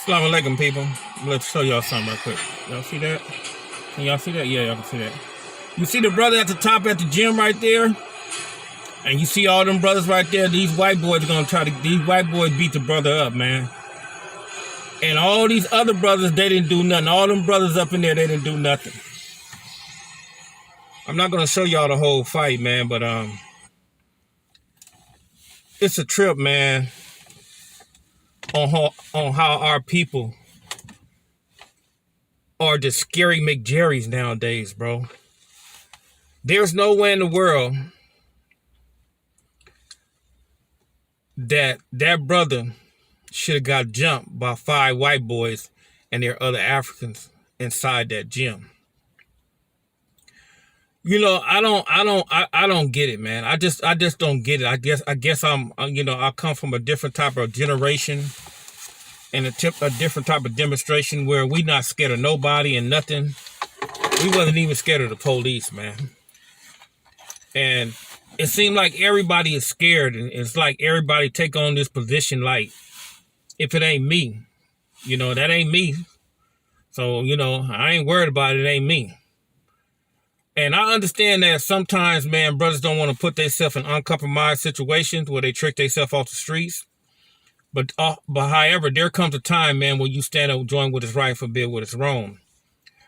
Assalamu alaikum, people. Let's show y'all something real quick. Y'all see that? Can y'all see that? Yeah, y'all can see that. You see the brother at the top at the gym right there? And you see all them brothers right there? These white boys these white boys beat the brother up, man. And all these other brothers, they didn't do nothing. All them brothers up in there, they didn't do nothing. I'm not gonna show y'all the whole fight, man, but it's a trip, man, on how our people are the scary McJerrys nowadays, bro. There's no way in the world that brother should have got jumped by 5 white boys and their other Africans inside that gym. You know, I don't get it, man. I just don't get it. I guess I come from a different type of generation and a different type of demonstration where we not scared of nobody and nothing. We wasn't even scared of the police, man. And it seemed like everybody is scared, and it's like everybody take on this position like, if it ain't me, that ain't me. So, I ain't worried about it. It ain't me. And I understand that sometimes, man, brothers don't want to put themselves in uncompromised situations where they trick themselves off the streets. But however, there comes a time, man, when you stand up join what is right, forbid what is wrong,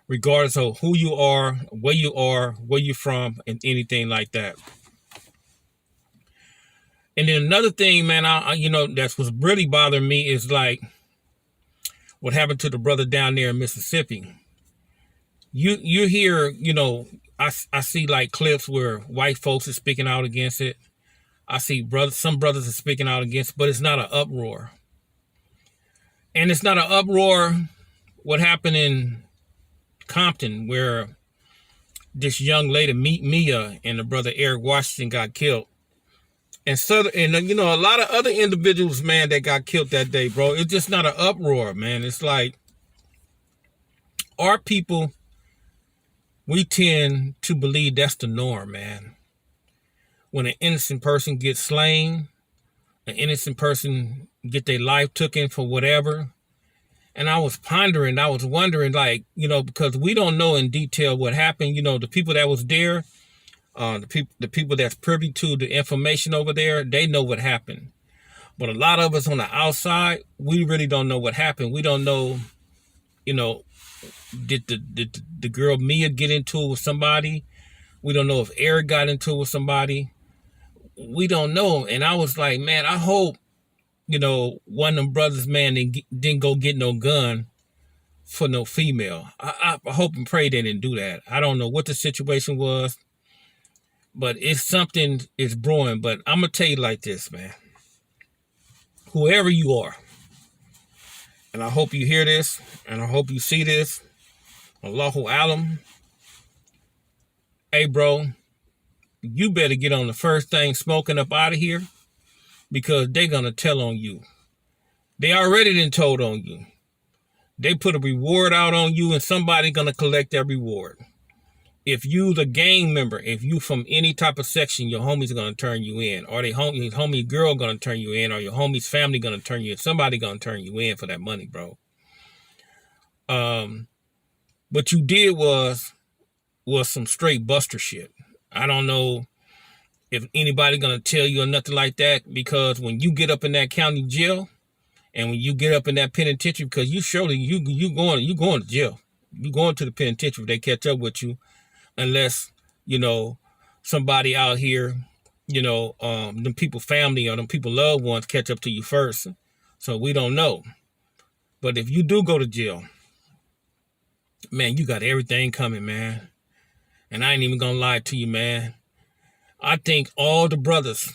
regardless of who you are, where you're from, and anything like that. And then another thing, man, that's what's really bothering me is like what happened to the brother down there in Mississippi. You hear, I see like clips where white folks are speaking out against it. I see some brothers are speaking out against it, but it's not an uproar. And it's not an uproar what happened in Compton, where this young lady, Mia, and the brother Eric Washington got killed. And a lot of other individuals, man, that got killed that day, bro. It's just not an uproar, man. It's like our people, we tend to believe that's the norm, man. When an innocent person gets slain, an innocent person get their life taken for whatever. And I was wondering, like, because we don't know in detail what happened. The people that was there, the people that's privy to the information over there, they know what happened. But a lot of us on the outside, we really don't know what happened. We don't know, did the girl Mia get into it with somebody? We don't know if Eric got into it with somebody. We don't know. And I was like, man, I hope, one of them brothers, man, didn't go get no gun for no female. I hope and pray they didn't do that. I don't know what the situation was, but it's something is brewing. But I'm going to tell you like this, man. Whoever you are, and I hope you hear this, and I hope you see this, Allahu Alam, hey, bro, you better get on the first thing smoking up out of here, because they're going to tell on you. They already done told on you. They put a reward out on you, and somebody going to collect that reward. If you the gang member, if you from any type of section, your homies are going to turn you in, or his homie girl going to turn you in, or your homie's family going to turn you in. Somebody going to turn you in for that money, bro. What you did was some straight buster shit. I don't know if anybody gonna tell you or nothing like that, because when you get up in that county jail and when you get up in that penitentiary, because you going to jail. You going to the penitentiary if they catch up with you, unless, somebody out here, them people family or them people loved ones catch up to you first. So we don't know. But if you do go to jail, man, you got everything coming, man. And I ain't even gonna lie to you, man. I think all the brothers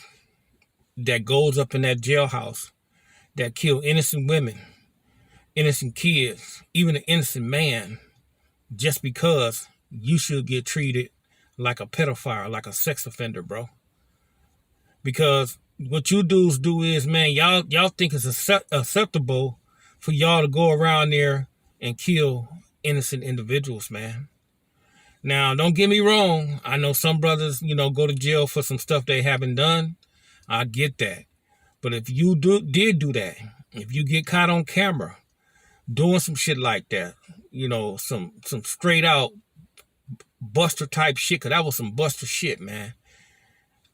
that goes up in that jailhouse that kill innocent women, innocent kids, even an innocent man, just because you should get treated like a pedophile, like a sex offender, bro. Because what you dudes do is, man, y'all think it's acceptable for y'all to go around there and kill innocent individuals, man. Now, don't get me wrong. I know some brothers, go to jail for some stuff they haven't done. I get that. But if you did do that, if you get caught on camera doing some shit like that. Some straight out Buster type shit, cause that was some Buster shit, man.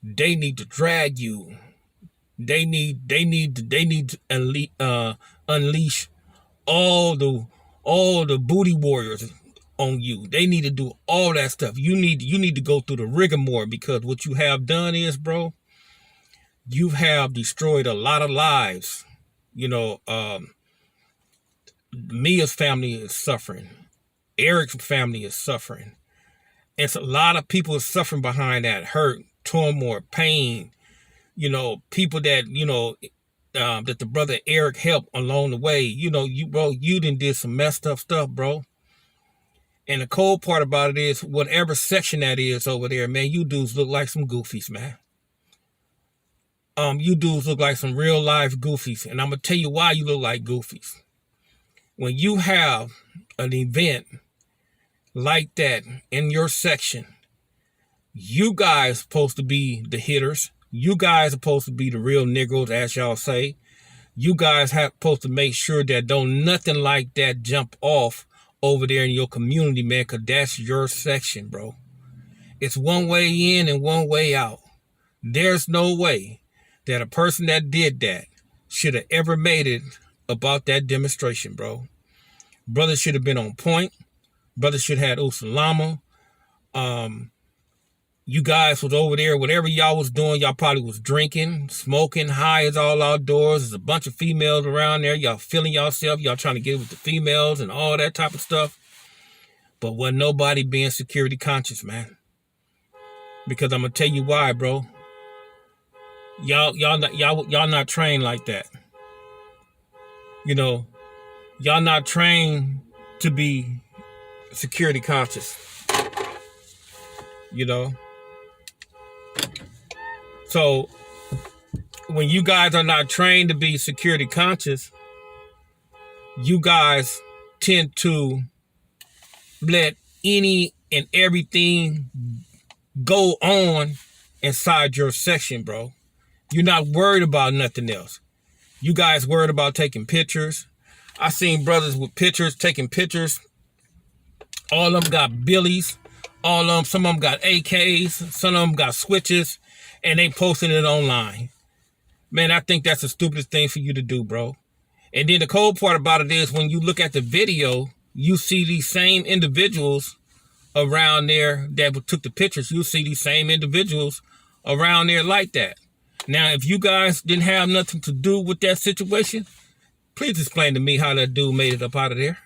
They need to drag you. They need to unleash all the booty warriors on you. They need to do all that stuff. You need to go through the rigmarole, because what you have done is, bro, you have destroyed a lot of lives. Mia's family is suffering. Eric's family is suffering. It's a lot of people are suffering behind that hurt, turmoil, pain. People that, that the brother Eric helped along the way. You done did some messed up stuff, bro. And the cold part about it is, whatever section that is over there, man, you dudes look like some goofies, man. You dudes look like some real life goofies. And I'm going to tell you why you look like goofies. When you have an event like that in your section, you guys supposed to be the hitters. You guys are supposed to be the real niggas, as y'all say. You guys have supposed to make sure that don't nothing like that jump off over there in your community, man, because that's your section, bro. It's one way in and one way out. There's no way that a person that did that should have ever made it about that demonstration, bro. Brother should have been on point. Brother should have had Usalama. You guys was over there, whatever y'all was doing, y'all probably was drinking, smoking, high as all outdoors. There's a bunch of females around there. Y'all feeling yourself. Y'all trying to get with the females and all that type of stuff. But wasn't nobody being security conscious, man. Because I'm going to tell you why, bro. Y'all not trained like that. Y'all not trained to be security conscious. So when you guys are not trained to be security conscious, you guys tend to let any and everything go on inside your section, bro. You're not worried about nothing else. You guys worried about taking pictures. I seen brothers with pictures, taking pictures. All of them got billies. All of them, some of them got AKs. Some of them got switches. And they posting it online. Man, I think that's the stupidest thing for you to do, bro. And then the cold part about it is, when you look at the video, you see these same individuals around there that took the pictures. You see these same individuals around there like that. Now, if you guys didn't have nothing to do with that situation, please explain to me how that dude made it up out of there.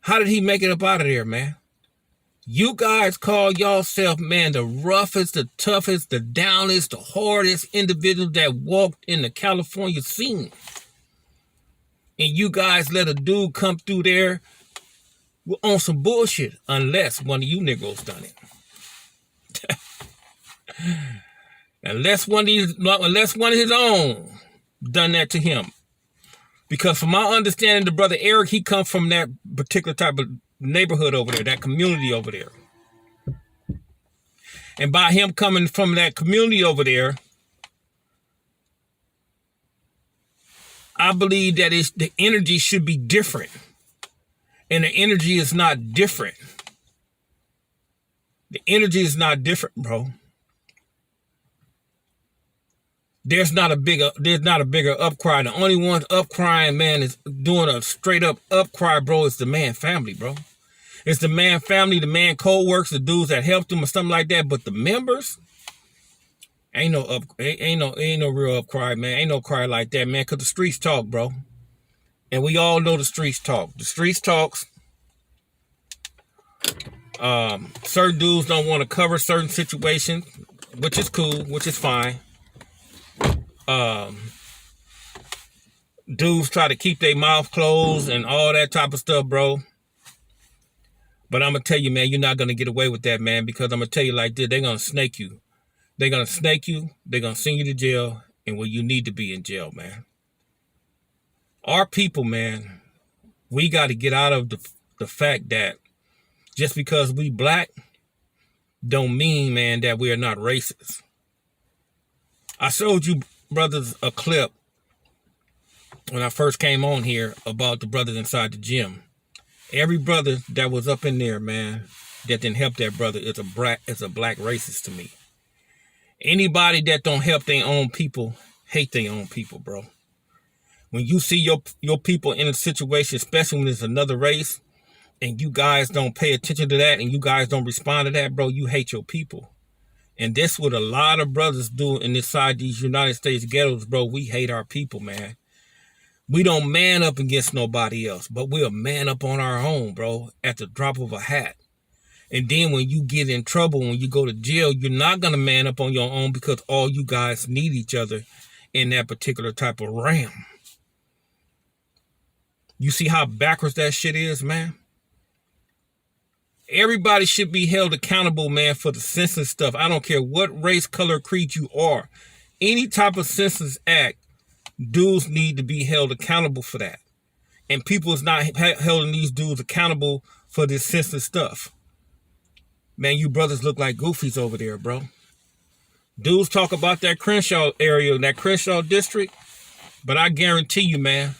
How did he make it up out of there, man? You guys call yourself, man, the roughest, the toughest, the downest, the hardest individual that walked in the California scene. And you guys let a dude come through there on some bullshit, unless one of you niggas done it. Unless one of his own done that to him. Because from my understanding, the brother Eric, he comes from that particular type of neighborhood over there, that community over there. And by him coming from that community over there, I believe that the energy should be different. And the energy is not different. The energy is not different, bro. There's not a bigger upcry. The only one upcrying, man, is doing a straight up upcry, bro. It's the man family, bro. It's the man family, the man co-works, the dudes that helped them or something like that. But the members, ain't no real upcry, man. Ain't no cry like that, man. Cause the streets talk, bro. And we all know the streets talk. The streets talks. Certain dudes don't want to cover certain situations, which is cool, which is fine. Dudes try to keep their mouth closed and all that type of stuff, bro. But I'm going to tell you, man, you're not going to get away with that, man, because I'm going to tell you like this. They're going to snake you. They're going to snake you. They're going to send you to jail, and where you need to be in jail, man. Our people, man, we got to get out of the fact that just because we black don't mean, man, that we are not racist. I showed you, brothers, a clip when I first came on here about the brothers inside the gym. Every brother that was up in there, man, that didn't help that brother is a black racist to me. Anybody that don't help their own people hate their own people, bro. When you see your people in a situation, especially when it's another race, and you guys don't pay attention to that and you guys don't respond to that, bro, you hate your people. And that's what a lot of brothers do inside these United States ghettos, bro. We hate our people, man. We don't man up against nobody else, but we'll man up on our own, bro, at the drop of a hat. And then when you get in trouble, when you go to jail, you're not going to man up on your own because all you guys need each other in that particular type of realm. You see how backwards that shit is, man? Everybody should be held accountable, man, for the senseless stuff. I don't care what race, color, creed you are. Any type of senseless act, dudes need to be held accountable for that. And people is not holding these dudes accountable for this senseless stuff. Man, you brothers look like goofies over there, bro. Dudes talk about that Crenshaw area, that Crenshaw district, but I guarantee you, man,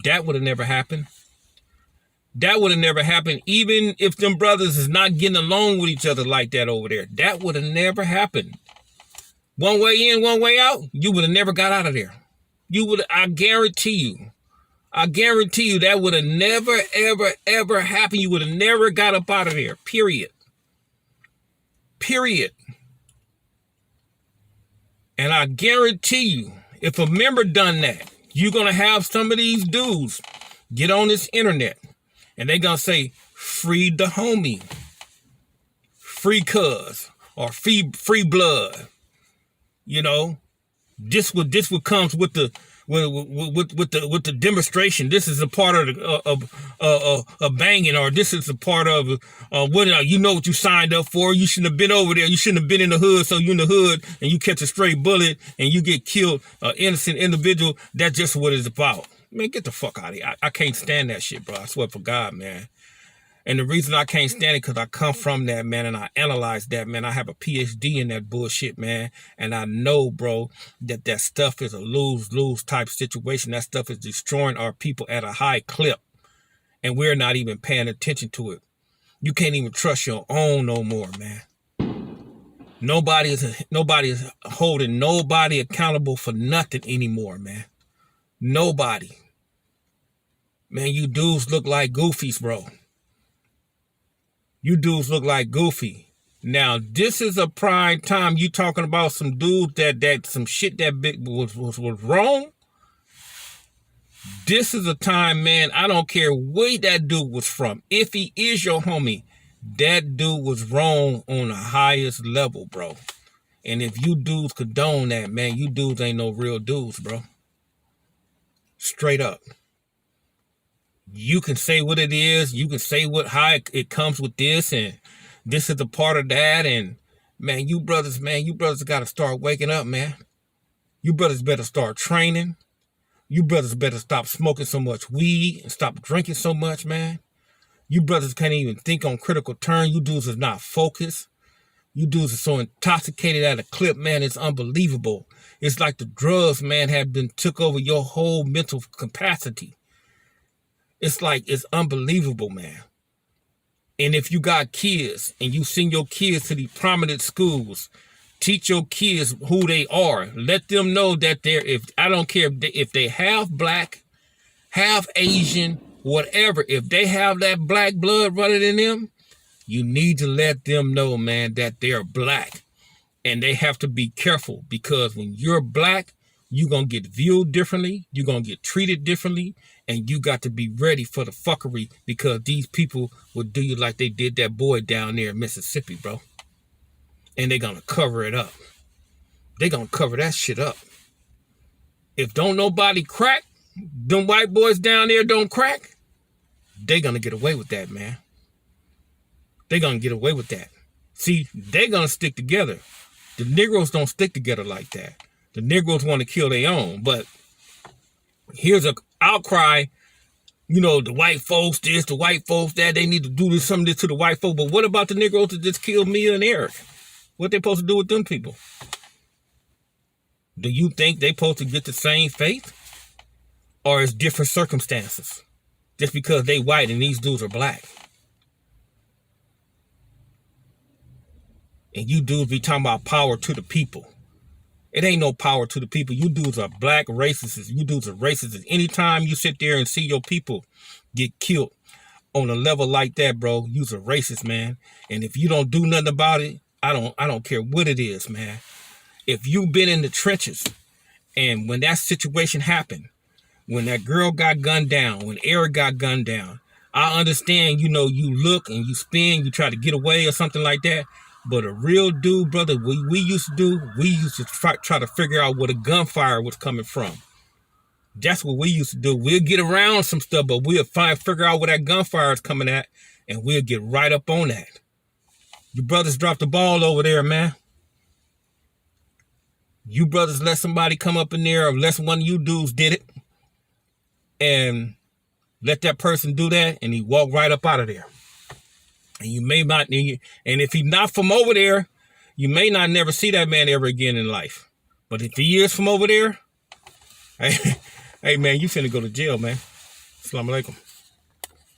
that would have never happened. That would have never happened, even if them brothers is not getting along with each other like that over there. That would have never happened. One way in, one way out, you would have never got out of there. I guarantee you that would have never, ever, ever happened. You would have never got up out of there, period. Period. And I guarantee you, if a member done that, you're going to have some of these dudes get on this internet and they going to say, free the homie, free cuz, or free blood. You know, this what comes with the demonstration. This is a part of banging, or this is a part of what you know what you signed up for. You shouldn't have been over there. You shouldn't have been in the hood. So you in the hood and you catch a stray bullet and you get killed, innocent individual. That's just what it's about. Man, get the fuck out of here. I can't stand that shit, bro. I swear for God, man. And the reason I can't stand it because I come from that, man, and I analyze that, man. I have a PhD in that bullshit, man. And I know, bro, that stuff is a lose-lose type situation. That stuff is destroying our people at a high clip. And we're not even paying attention to it. You can't even trust your own no more, man. Nobody is holding nobody accountable for nothing anymore, man. Nobody. Man, you dudes look like goofies, bro. You dudes look like goofy. Now, this is a prime time. You talking about some dudes that some shit that big was wrong. This is a time, man, I don't care where that dude was from. If he is your homie, that dude was wrong on the highest level, bro. And if you dudes condone that, man, you dudes ain't no real dudes, bro. Straight up. You can say what it is. You can say how it comes with this, and this is a part of that. And man, you brothers got to start waking up, man. You brothers better start training. You brothers better stop smoking so much weed and stop drinking so much, man. You brothers can't even think on critical turn. You dudes is not focused. You dudes are so intoxicated at a clip, man. It's unbelievable. It's like the drugs, man, have been took over your whole mental capacity. It's unbelievable, man. And if you got kids and you send your kids to these prominent schools, teach your kids who they are. Let them know that I don't care if they half black, half Asian, whatever. If they have that black blood running in them, you need to let them know, man, that they're black. And they have to be careful because when you're black, you're going to get viewed differently. You're going to get treated differently. And you got to be ready for the fuckery because these people will do you like they did that boy down there in Mississippi, bro. And they're going to cover it up. They're going to cover that shit up. If don't nobody crack, them white boys down there don't crack, they're going to get away with that, man. They're going to get away with that. See, they're going to stick together. The Negroes don't stick together like that. The Negroes want to kill their own, but here's an outcry, you know, the white folks this, the white folks that, they need to do this, some of this to the white folk. But what about the Negroes that just killed Mia and Eric? What they supposed to do with them people? Do you think they supposed to get the same fate? or it's different circumstances. Just because they white and these dudes are black. And you dudes be talking about power to the people. It ain't no power to the people. You dudes are black racists. You dudes are racist. Anytime you sit there and see your people get killed on a level like that, bro, you's a racist, man. And if you don't do nothing about it, I don't care what it is, man. If you've been in the trenches and when that situation happened, when that girl got gunned down, when Eric got gunned down, I understand, you look and you spin, you try to get away or something like that. But a real dude, brother, what we used to do, we used to try to figure out where the gunfire was coming from. That's what we used to do. We'll get around some stuff, but we'll figure out where that gunfire is coming at, and we'll get right up on that. You brothers dropped the ball over there, man. You brothers let somebody come up in there, or unless one of you dudes did it, and let that person do that, and he walked right up out of there. And you may not, and if he's not from over there, you may not never see that man ever again in life. But if he is from over there, hey man, you finna go to jail, man. Assalamu alaikum.